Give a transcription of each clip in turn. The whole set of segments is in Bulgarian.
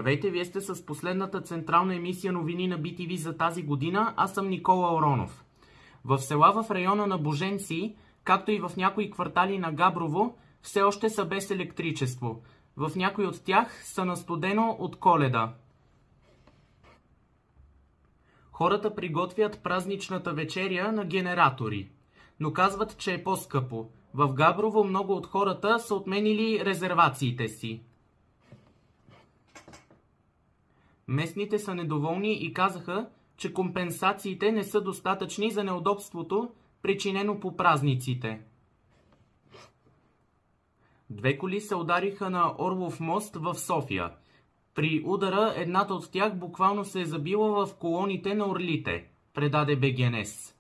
Здравейте, вие сте с последната централна емисия новини на BTV за тази година. Аз съм Никола Оронов. В села в района на Боженци, както и в някои квартали на Габрово, все още са без електричество. В някои от тях са на студено от Коледа. Хората приготвят празничната вечеря на генератори, но казват, че е по-скъпо. В Габрово много от хората са отменили резервациите си. Местните са недоволни и казаха, че компенсациите не са достатъчни за неудобството, причинено по празниците. Две коли се удариха на Орлов мост в София. При удара едната от тях буквално се е забила в колоните на орлите, предаде БГНЕС.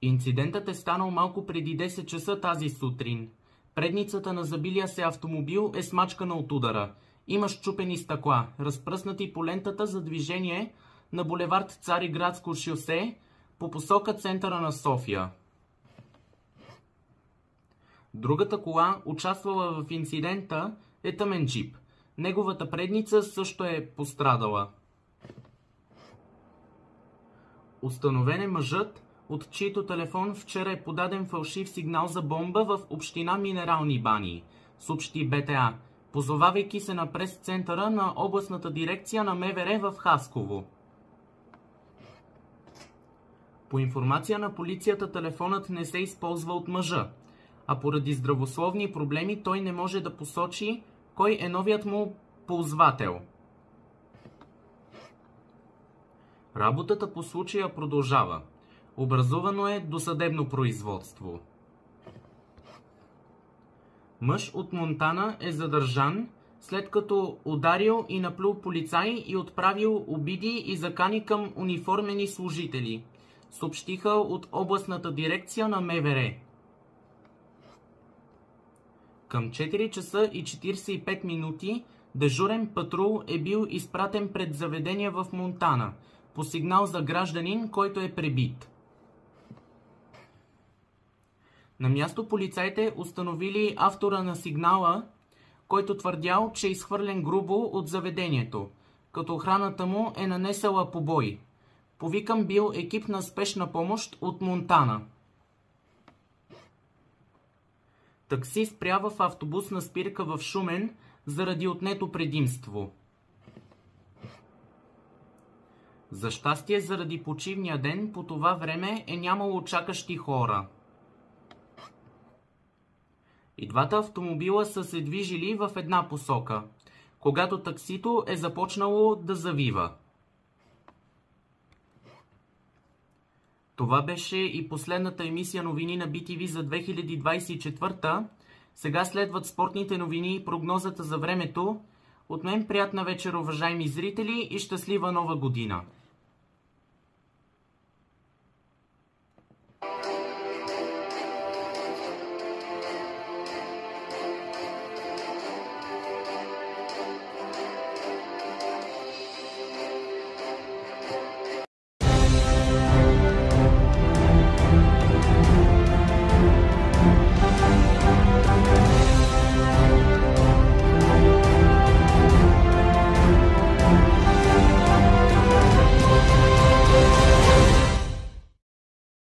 Инцидентът е станал малко преди 10 часа тази сутрин. Предницата на забилия се автомобил е смачкана от удара. Има счупени стъкла, разпръснати по лентата за движение на булевард Цариградско шосе по посока центъра на София. Другата кола, участвала в инцидента, е тъмен джип. Неговата предница също е пострадала. Установен е мъжът, от чийто телефон вчера е подаден фалшив сигнал за бомба в община Минерални бани, съобщи БТА, позовавайки се на прес-центъра на областната дирекция на МВР в Хасково. По информация на полицията, телефонът не се използва от мъжа, а поради здравословни проблеми той не може да посочи кой е новият му ползвател. Работата по случая продължава. Образувано е досъдебно производство. Мъж от Монтана е задържан, след като ударил и наплюл полицаи и отправил обиди и закани към униформени служители, съобщиха от областната дирекция на МВР. Към 4 часа и 45 минути дежурен патрул е бил изпратен пред заведение в Монтана по сигнал за гражданин, който е пребит. На място полицаите установили автора на сигнала, който твърдял, че е изхвърлен грубо от заведението, като охраната му е нанесела побой. Повикан бил екип на спешна помощ от Монтана. Такси спря в автобусна спирка в Шумен заради отнето предимство. За щастие, заради почивния ден, по това време е нямало чакащи хора. И двата автомобила са се движили в една посока, когато таксито е започнало да завива. Това беше и последната емисия новини на BTV за 2024. Сега следват спортните новини и прогнозата за времето. От мен приятна вечер, уважаеми зрители, и щастлива нова година!